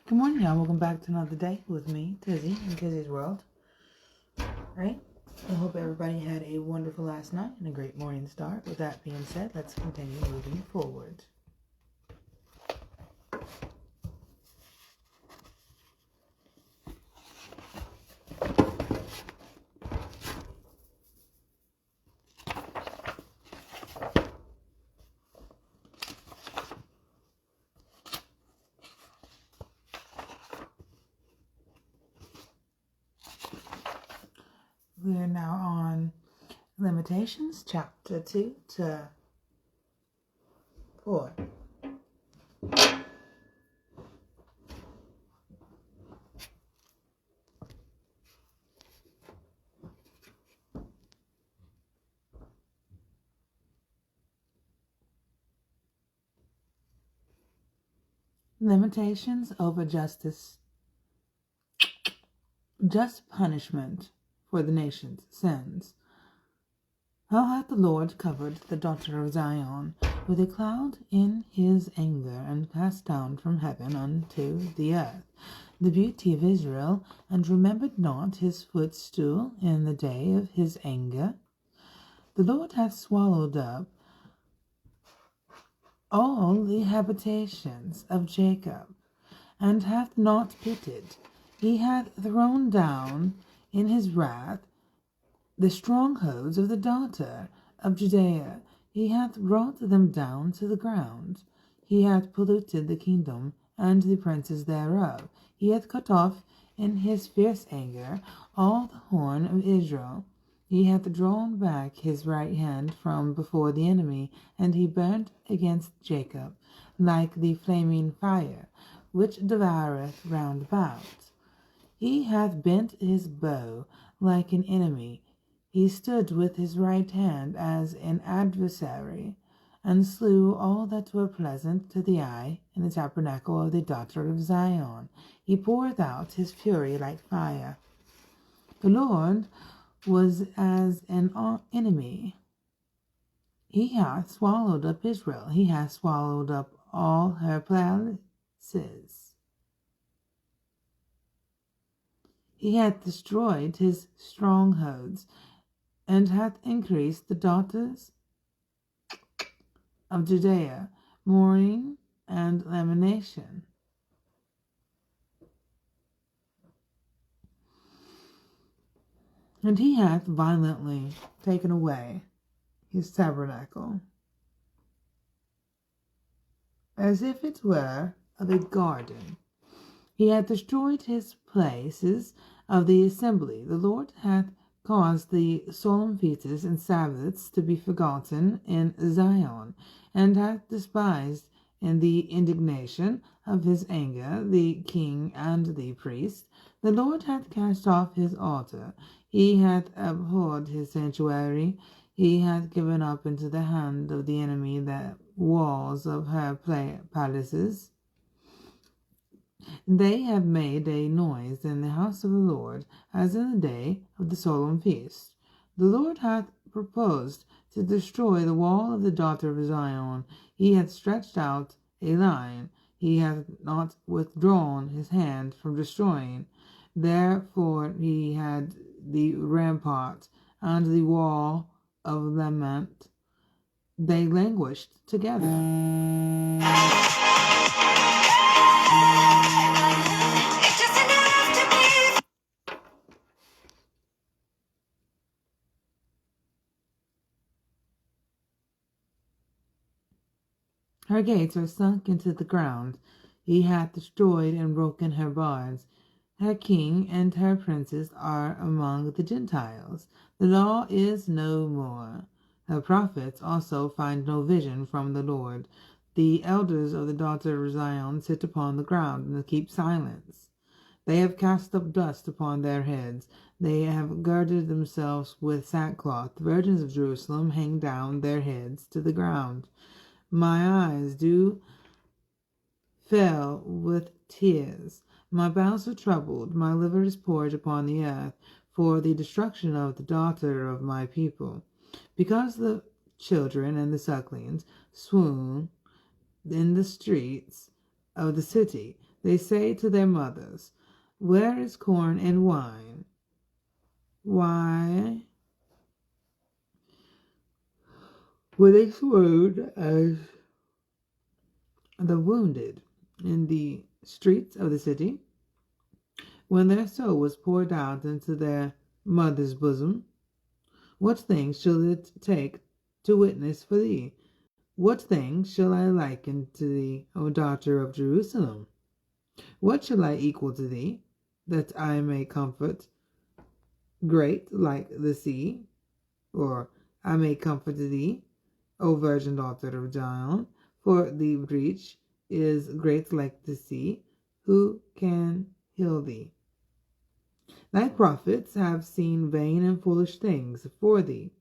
Good morning, y'all. Welcome back to another day with me, Teizzy, in Teizzy's World. Right? I hope everybody had a wonderful last night and a great morning start. With that being said, let's continue moving forward. We are now on Limitations, chapter 2 to 4. Limitations over justice. Just punishment for the nation's sins. How hath the Lord covered the daughter of Zion with a cloud in his anger, and cast down from heaven unto the earth the beauty of Israel, and remembered not his footstool in the day of his anger? The Lord hath swallowed up all the habitations of Jacob, and hath not pitied. He hath thrown down in his wrath the strongholds of the daughter of Judea. He hath brought them down to the ground. He hath polluted the kingdom and the princes thereof. He hath cut off in his fierce anger all the horn of Israel. He hath drawn back his right hand from before the enemy, and he burnt against Jacob like the flaming fire, which devoureth round about. He hath bent his bow like an enemy. He stood with his right hand as an adversary, and slew all that were pleasant to the eye in the tabernacle of the daughter of Zion. He poured out his fury like fire. The Lord was as an enemy. He hath swallowed up Israel. He hath swallowed up all her palaces. He hath destroyed his strongholds, and hath increased the daughters of Judea, mourning and lamentation. And he hath violently taken away his tabernacle, as if it were of a garden. He hath destroyed his places of the assembly. The Lord hath caused the solemn feasts and Sabbaths to be forgotten in Zion, and hath despised in the indignation of his anger the king and the priest. The Lord hath cast off his altar. He hath abhorred his sanctuary. He hath given up into the hand of the enemy the walls of her palaces. They have made a noise in the house of the Lord, as in the day of the solemn feast. The Lord hath proposed to destroy the wall of the daughter of Zion. He hath stretched out a line. He hath not withdrawn his hand from destroying. Therefore he had the rampart and the wall of lament. They languished together. Her gates are sunk into the ground. He hath destroyed and broken her bars. Her king and her princes are among the Gentiles. The law is no more. Her prophets also find no vision from the Lord. The elders of the daughter of Zion sit upon the ground and keep silence. They have cast up dust upon their heads. They have girded themselves with sackcloth. The virgins of Jerusalem hang down their heads to the ground. My eyes do fill with tears. My bowels are troubled. My liver is poured upon the earth for the destruction of the daughter of my people. Because the children and the sucklings swoon in the streets of the city. They say to their mothers, "Where is corn and wine?" Why were they swooned as the wounded in the streets of the city, when their soul was poured out into their mother's bosom? What things shall it take to witness for thee? What things shall I liken to thee, O daughter of Jerusalem? What shall I equal to thee, that I may comfort great like the sea? Or I may comfort thee, O virgin daughter of Zion, for the breach is great like the sea. Who can heal thee? Thy prophets have seen vain and foolish things for thee,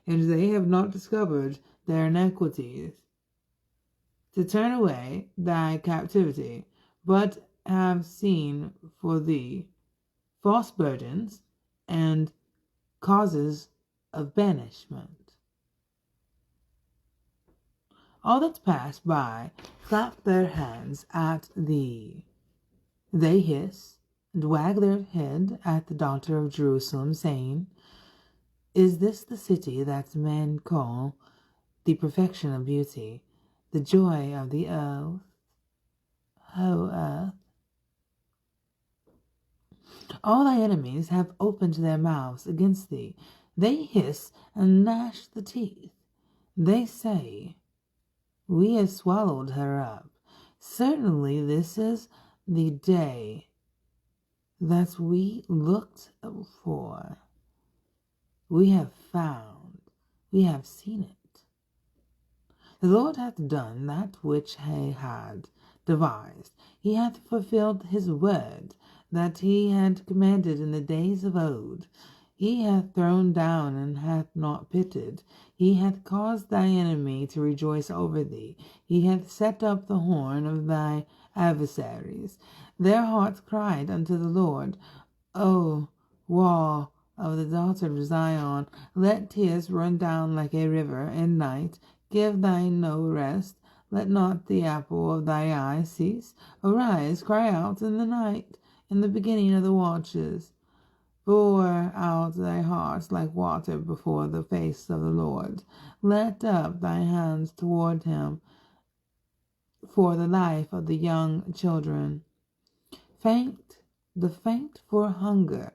and they have not discovered their iniquities, to turn away thy captivity, but have seen for thee false burdens and causes of banishment. All that pass by clap their hands at thee. They hiss and wag their head at the daughter of Jerusalem, saying, "Is this the city that men call the perfection of beauty, the joy of the earth, O earth?" All thy enemies have opened their mouths against thee. They hiss and gnash the teeth. They say, "We have swallowed her up. Certainly this is the day that we looked for. We have found, we have seen it. The Lord hath done that which he had devised. He hath fulfilled his word that he had commanded in the days of old. He hath thrown down and hath not pitied. He hath caused thy enemy to rejoice over thee. He hath set up the horn of thy adversaries. Their hearts cried unto the Lord, O wall of the daughter of Zion, let tears run down like a river in night. Give thine no rest. Let not the apple of thy eye cease. Arise, cry out in the night, in the beginning of the watches. Pour out thy heart like water before the face of the Lord. Let up thy hands toward him for the life of the young children. Faint for hunger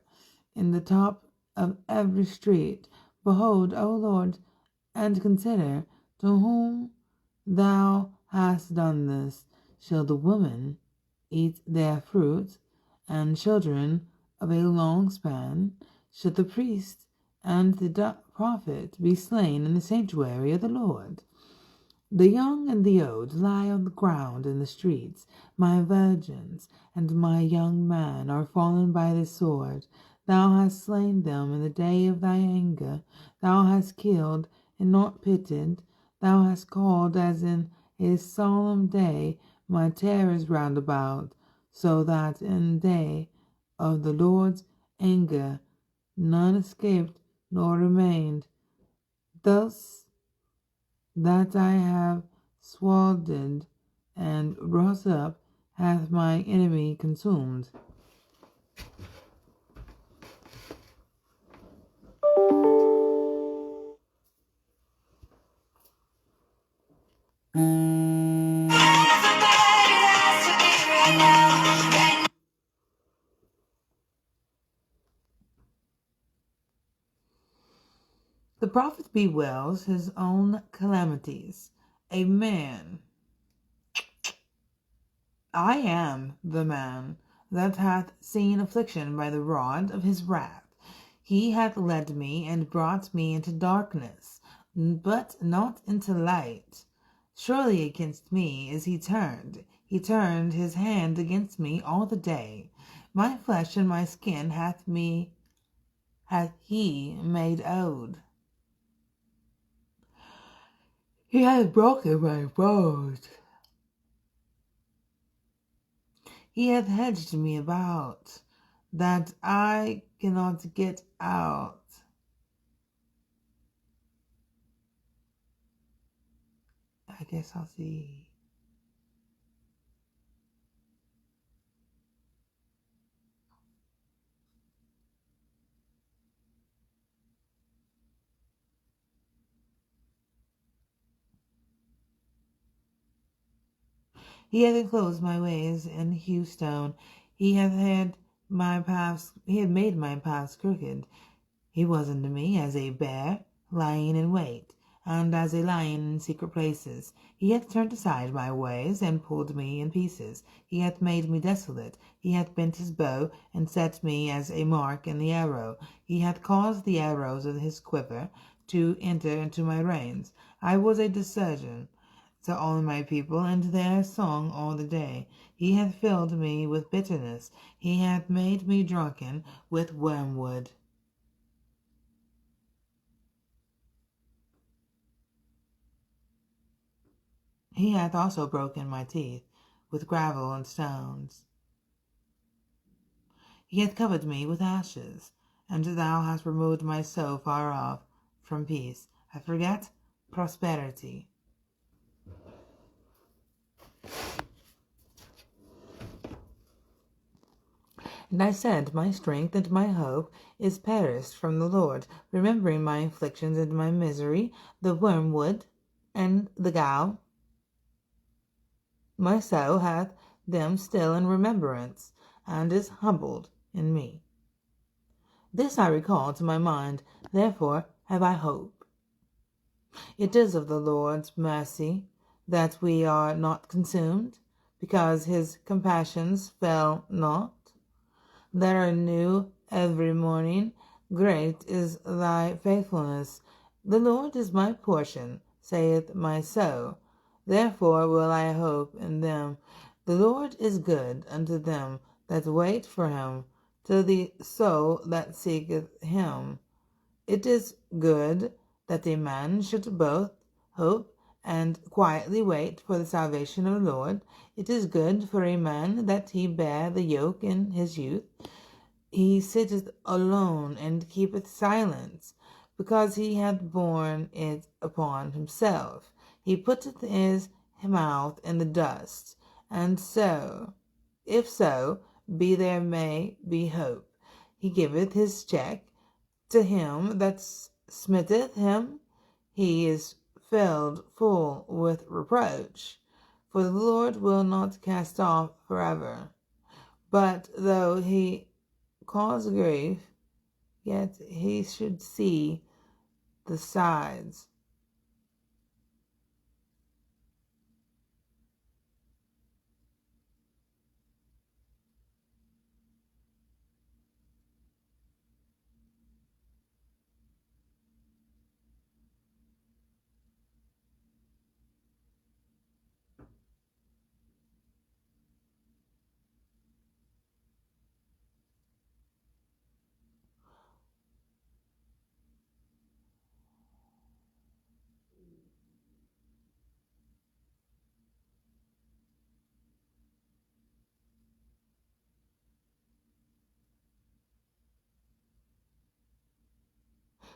in the top of every street. Behold, O Lord, and consider to whom thou hast done this. Shall the woman eat their fruit, and children of a long span? Should the priest and the prophet be slain in the sanctuary of the Lord? The young and the old lie on the ground in the streets. My virgins and my young men are fallen by the sword. Thou hast slain them in the day of thy anger. Thou hast killed and not pitied. Thou hast called as in a solemn day my terrors round about, so that in the day of the Lord's anger none escaped nor remained. Thus that I have swallowed and brought up hath my enemy consumed. The prophet bewails his own calamities. A man, I am the man that hath seen affliction by the rod of his wrath. He hath led me and brought me into darkness, but not into light. Surely against me is he turned. He turned his hand against me all the day. My flesh and my skin hath he made old. He hath broken my bones. He hath hedged me about, that I cannot get out. I guess I'll see. He hath enclosed my ways in hew stone. He had made my paths crooked. He was unto me as a bear lying in wait, and as a lion in secret places. He hath turned aside my ways, and pulled me in pieces. He hath made me desolate. He hath bent his bow, and set me as a mark in the arrow. He hath caused the arrows of his quiver to enter into my reins. I was a dissurgent to all my people, and their song all the day. He hath filled me with bitterness. He hath made me drunken with wormwood. He hath also broken my teeth with gravel and stones. He hath covered me with ashes, and thou hast removed my soul far off from peace. I forget prosperity. And I said, my strength and my hope is perished from the Lord, remembering my afflictions and my misery, the wormwood and the gall. My soul hath them still in remembrance, and is humbled in me. This I recall to my mind, therefore have I hope. It is of the Lord's mercy that we are not consumed, because his compassions fail not. They are new every morning. Great is thy faithfulness. The Lord is my portion, saith my soul. Therefore will I hope in them. The Lord is good unto them that wait for him, to the soul that seeketh him. It is good that a man should both hope and quietly wait for the salvation of the Lord. It is good for a man that he bear the yoke in his youth. He sitteth alone and keepeth silence, because he hath borne it upon himself. He putteth his mouth in the dust, and so, if so be there may be hope, he giveth his check to him that smiteth him. He is filled full with reproach. For the Lord will not cast off forever. But though he cause grief, yet he should see the sides.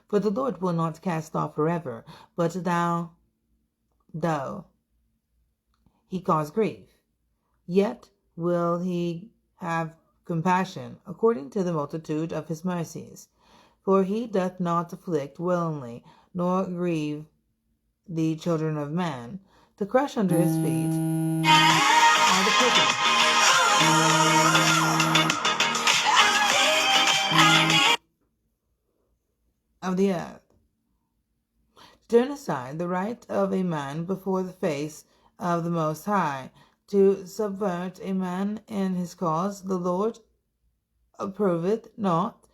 For the Lord will not cast off forever, but though he cause grief, yet will he have compassion, according to the multitude of his mercies. For he doth not afflict willingly, nor grieve the children of man, to crush under his feet all the quickened of the earth. Turn aside the right of a man before the face of the Most High, to subvert a man in his cause. The Lord approveth not.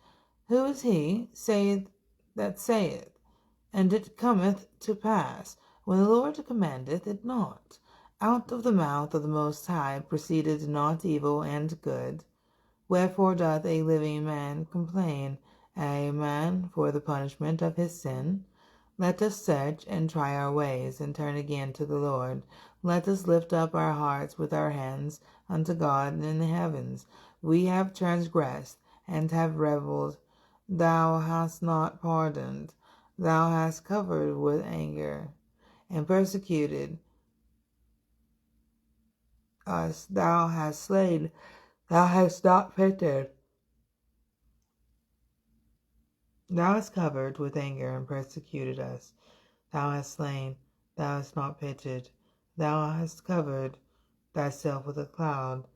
Who is he, saith that saith, and it cometh to pass, when the Lord commandeth it not? Out of the mouth of the Most High proceeded not evil and good. Wherefore doth a living man complain, a man for the punishment of his sin? Let us search and try our ways, and turn again to the Lord. Let us lift up our hearts with our hands unto God in the heavens. We have transgressed and have rebelled. Thou hast not pardoned. Thou hast covered with anger and persecuted us. Thou hast slain. Thou hast not pitied. Thou hast covered with anger and persecuted us. Thou hast slain, thou hast not pitied. Thou hast covered, thyself with a cloud.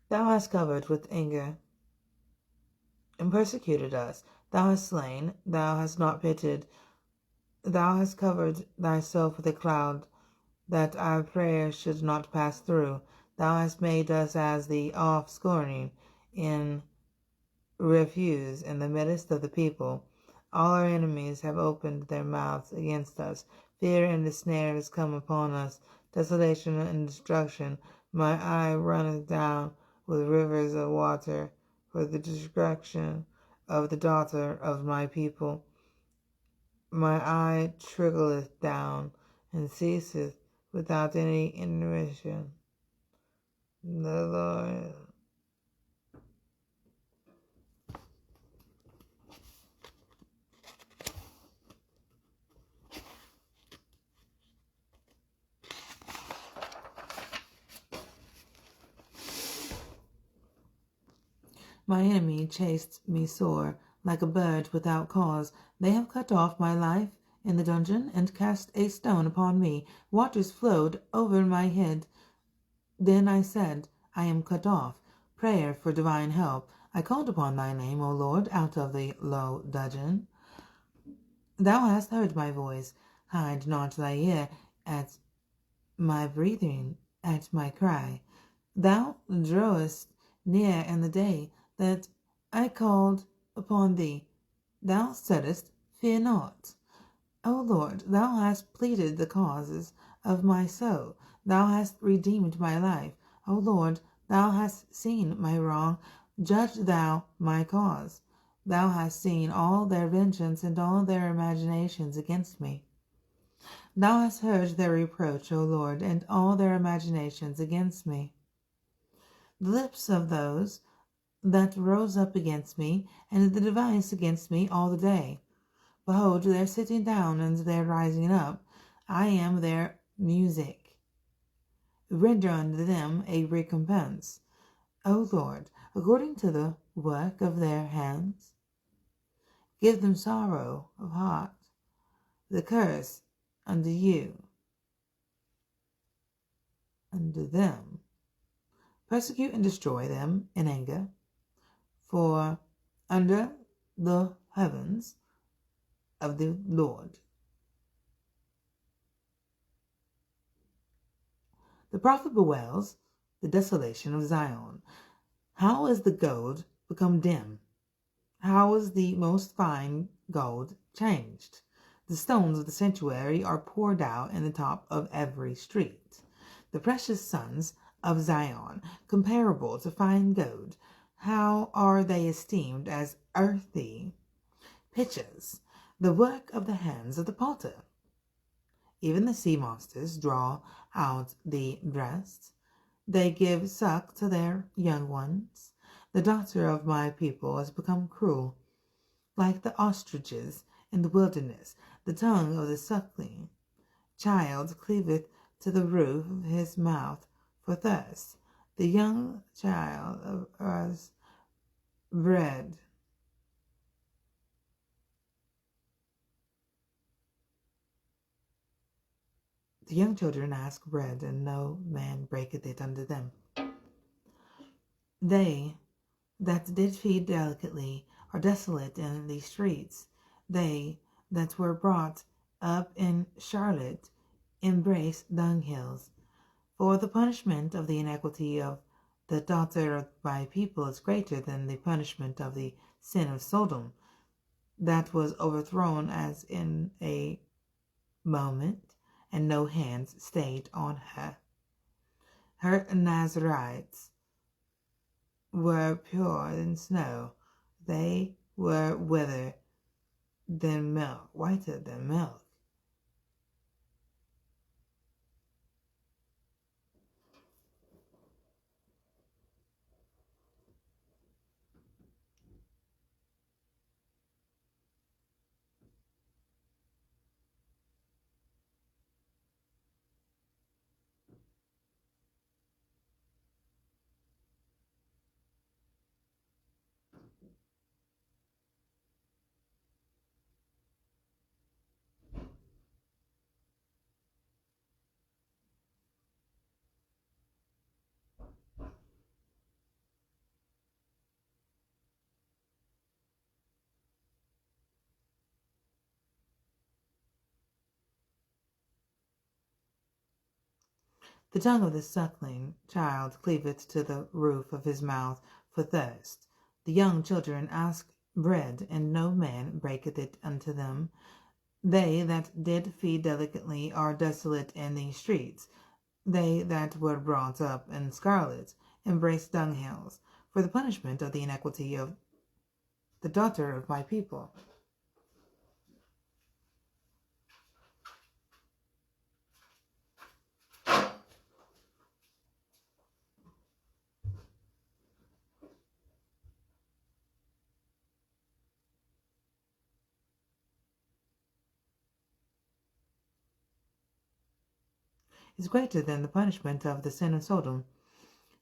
Thou hast covered with anger and persecuted us. Thou hast slain, thou hast not pitied. Thou hast covered thyself with a cloud, that our prayer should not pass through. Thou hast made us as the offscouring in refuse in the midst of the people. All our enemies have opened their mouths against us. Fear and the snare is come upon us, desolation and destruction. My eye runneth down with rivers of water for the destruction of the daughter of my people. My eye trickleth down and ceaseth without any intermission. The Lord. My enemy chased me sore, like a bird without cause. They have cut off my life in the dungeon, and cast a stone upon me. Waters flowed over my head. Then I said, I am cut off. Prayer for divine help. I called upon thy name, O Lord, out of the low dungeon. Thou hast heard my voice. Hide not thy ear at my breathing, at my cry. Thou drawest near in the day that I called upon thee. Thou saidst, Fear not. O Lord, thou hast pleaded the causes of my soul. Thou hast redeemed my life. O Lord, thou hast seen my wrong. Judge thou my cause. Thou hast seen all their vengeance and all their imaginations against me. Thou hast heard their reproach, O Lord, and all their imaginations against me. The lips of those that rose up against me, and the device against me all the day. Behold, their sitting down and their rising up. I am their music. Render unto them a recompense, O Lord, according to the work of their hands. Give them sorrow of heart, the curse unto you, unto them. Persecute and destroy them in anger, for under the heavens of the Lord. The prophet bewails the desolation of Zion. How is the gold become dim? How is the most fine gold changed? The stones of the sanctuary are poured out in the top of every street. The precious sons of Zion, comparable to fine gold, how are they esteemed as earthy pitches, the work of the hands of the potter. Even the sea monsters draw out the breasts. They give suck to their young ones. The daughter of my people has become cruel, like the ostriches in the wilderness. The tongue of the suckling child cleaveth to the roof of his mouth for thirst. The young child of us bread. The young children ask bread, and no man breaketh it unto them. They that did feed delicately are desolate in the streets. They that were brought up in Charlotte embrace dunghills. For the punishment of the iniquity of the daughter of my people is greater than the punishment of the sin of Sodom. that was overthrown as in a moment, and no hands stayed on her. Her Nazarites were purer than snow. They were whiter than milk. The tongue of the suckling child cleaveth to the roof of his mouth for thirst. The young children ask bread, and no man breaketh it unto them. They that did feed delicately are desolate in the streets. They that were brought up in scarlet embrace dunghills, for the punishment of the iniquity of the daughter of my people. Is greater than the punishment of the sin of Sodom,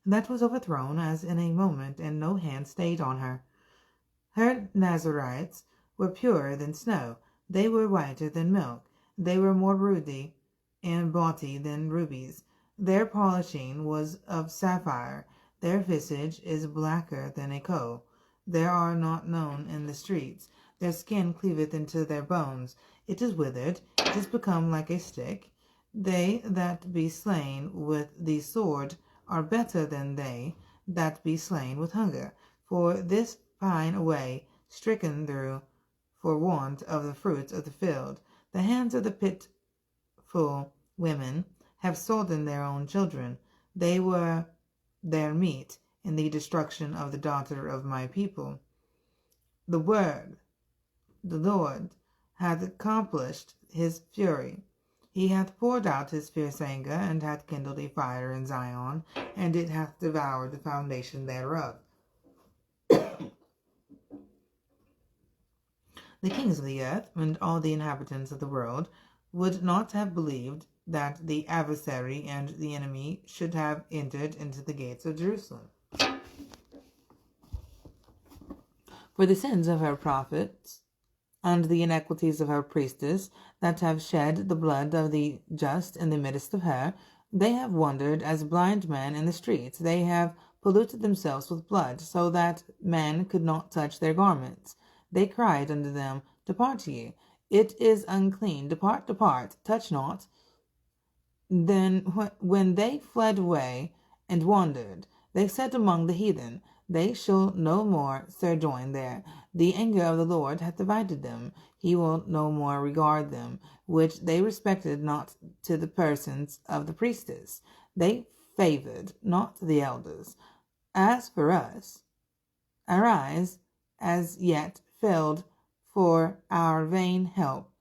that was overthrown as in a moment, and no hand stayed on her. Her Nazarites were purer than snow. They were whiter than milk. They were more ruddy and bawdy than rubies. Their polishing was of sapphire. Their visage is blacker than a coal. They are not known in the streets. Their skin cleaveth into their bones. It is withered. It is become like a stick. They that be slain with the sword are better than they that be slain with hunger. For this pine away, stricken through, for want of the fruits of the field. The hands of the pitiful women have solden their own children. They were their meat in the destruction of the daughter of my people. The Lord, hath accomplished his fury. He hath poured out his fierce anger, and hath kindled a fire in Zion, and it hath devoured the foundation thereof. The kings of the earth and all the inhabitants of the world would not have believed that the adversary and the enemy should have entered into the gates of Jerusalem. For the sins of her prophets and the iniquities of her priestess, that have shed the blood of the just in the midst of her, they have wandered as blind men in the streets. They have polluted themselves with blood, so that men could not touch their garments. They cried unto them, Depart ye, it is unclean, depart, depart, touch not. Then when they fled away and wandered, they said among the heathen, They shall no more sojourn there. The anger of the Lord hath divided them. He will no more regard them, which they respected not to the persons of the priestess. They favored not the elders. As for us, our eyes as yet failed for our vain help.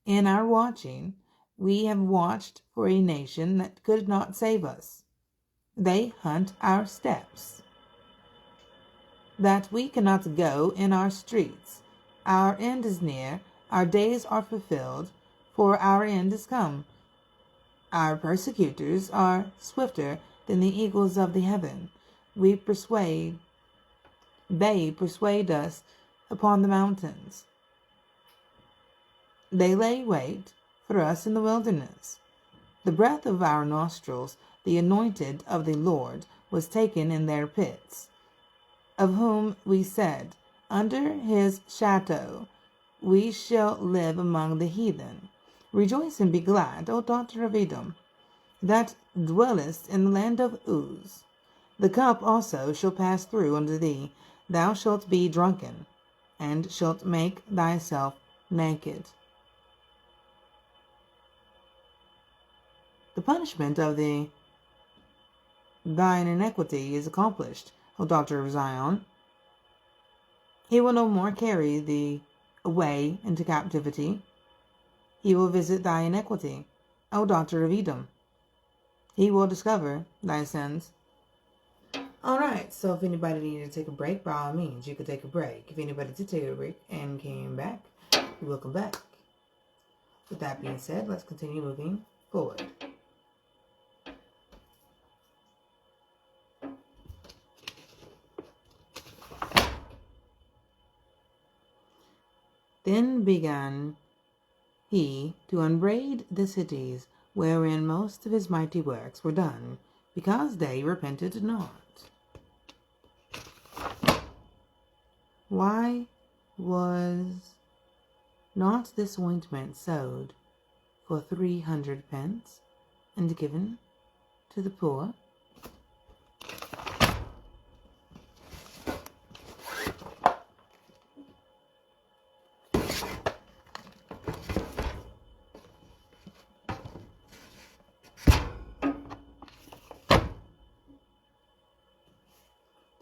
In our watching, we have watched for a nation that could not save us. They hunt our steps, that we cannot go in our streets. Our end is near, our days are fulfilled, for our end is come. Our persecutors are swifter than the eagles of the heaven. They persuade us upon the mountains. They lay wait for us in the wilderness. The breath of our nostrils, the anointed of the Lord, was taken in their pits, of whom we said, Under his shadow we shall live among the heathen. Rejoice and be glad, O daughter of Edom, that dwellest in the land of Uz. The cup also shall pass through unto thee, thou shalt be drunken. and shalt make thyself naked. The punishment of thine iniquity is accomplished, O daughter of Zion. He will no more carry thee away into captivity. He will visit thy iniquity, O daughter of Edom. He will discover thy sins. All right, so if anybody needed to take a break, by all means, you could take a break. If anybody did take a break and came back, welcome back. With that being said, let's continue moving forward. Then began he to upbraid the cities wherein most of his mighty works were done, because they repented not. Why was not this ointment sold for 300 pence and given to the poor?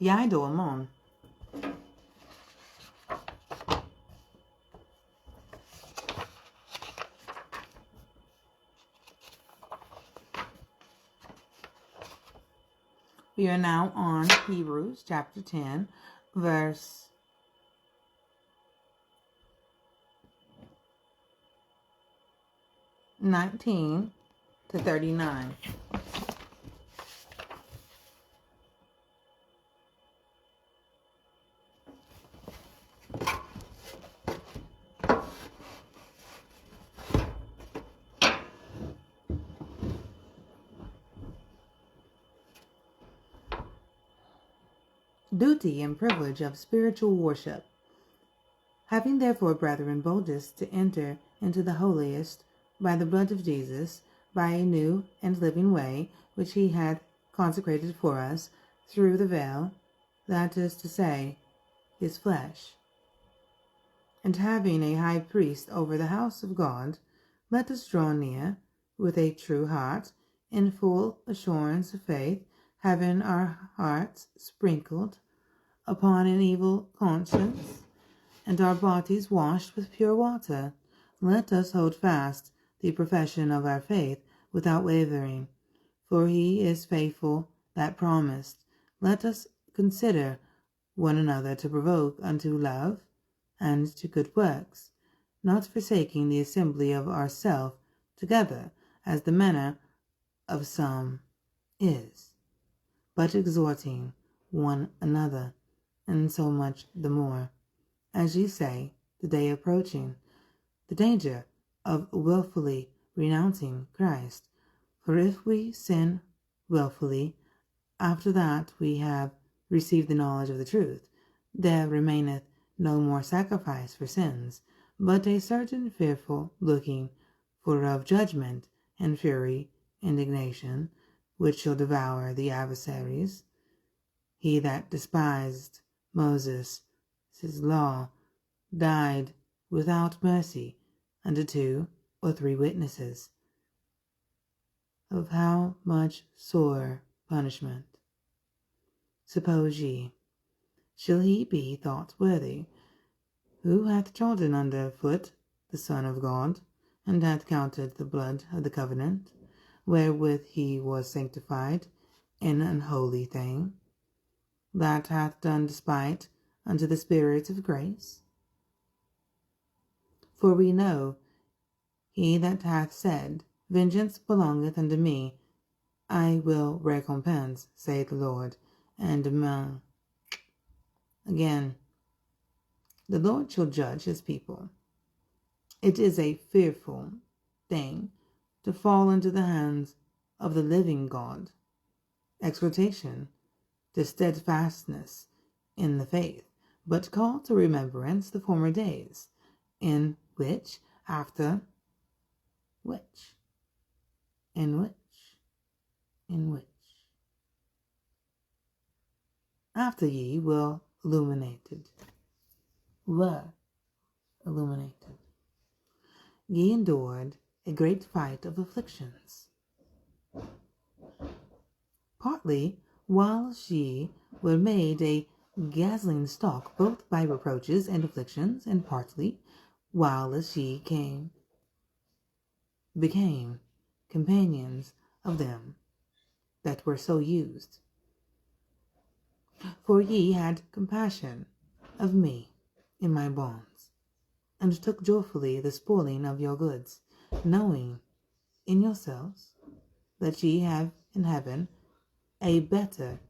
The idol Ammon. We are now on Hebrews chapter 10, verse 19 to 39. Duty and privilege of spiritual worship. Having therefore, brethren, boldness to enter into the holiest by the blood of Jesus, by a new and living way, which he hath consecrated for us through the veil, that is to say, his flesh. And having a high priest over the house of God, let us draw near with a true heart, in full assurance of faith, having our hearts sprinkled upon an evil conscience, and our bodies washed with pure water. Let us hold fast the profession of our faith without wavering, for he is faithful that promised. Let us consider one another to provoke unto love and to good works, not forsaking the assembly of ourselves together, as the manner of some is, but exhorting one another, and so much the more, as ye say, the day approaching, the danger of wilfully renouncing Christ. For if we sin wilfully, after that we have received the knowledge of the truth, there remaineth no more sacrifice for sins, but a certain fearful looking for of judgment and fury, indignation, which shall devour the adversaries. He that despised Moses' law died without mercy unto 2 or 3 witnesses. Of how much sorer punishment, suppose ye, shall he be thought worthy, who hath trodden under foot the Son of God, and hath counted the blood of the covenant, wherewith he was sanctified, an unholy thing, that hath done despite unto the Spirit of grace? For we know he that hath said, Vengeance belongeth unto me, I will recompense, saith the Lord. And again, the Lord shall judge his people. It is a fearful thing to fall into the hands of the living God. Exhortation to steadfastness in the faith, but call to remembrance the former days, in which, after which, in which, after ye were illuminated, were illuminated. Ye endured a great fight of afflictions, partly whilst ye were made a gazling stock both by reproaches and afflictions, and partly whilst ye became companions of them that were so used. For ye had compassion of me in my bonds, and took joyfully the spoiling of your goods, knowing in yourselves that ye have in heaven a better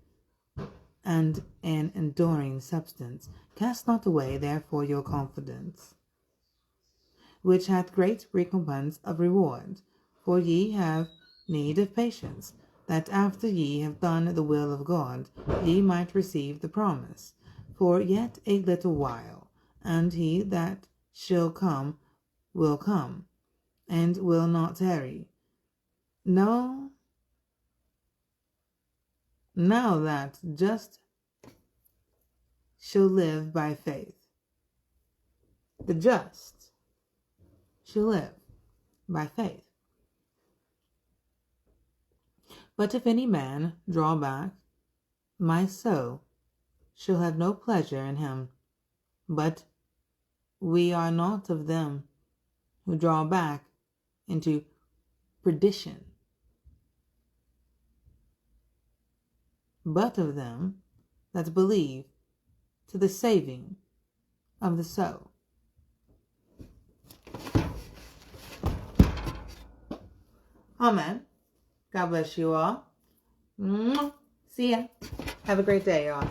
and an enduring substance. Cast not away therefore your confidence, which hath great recompense of reward. For ye have need of patience, that after ye have done the will of God, ye might receive the promise. For yet a little while, and he that shall come will come, and will not tarry. No, now that just shall live by faith. The just shall live by faith. But if any man draw back, my soul shall have no pleasure in him. But we are not of them who draw back into perdition, but of them that believe to the saving of the soul. Amen. God bless you all. See ya. Have a great day, y'all.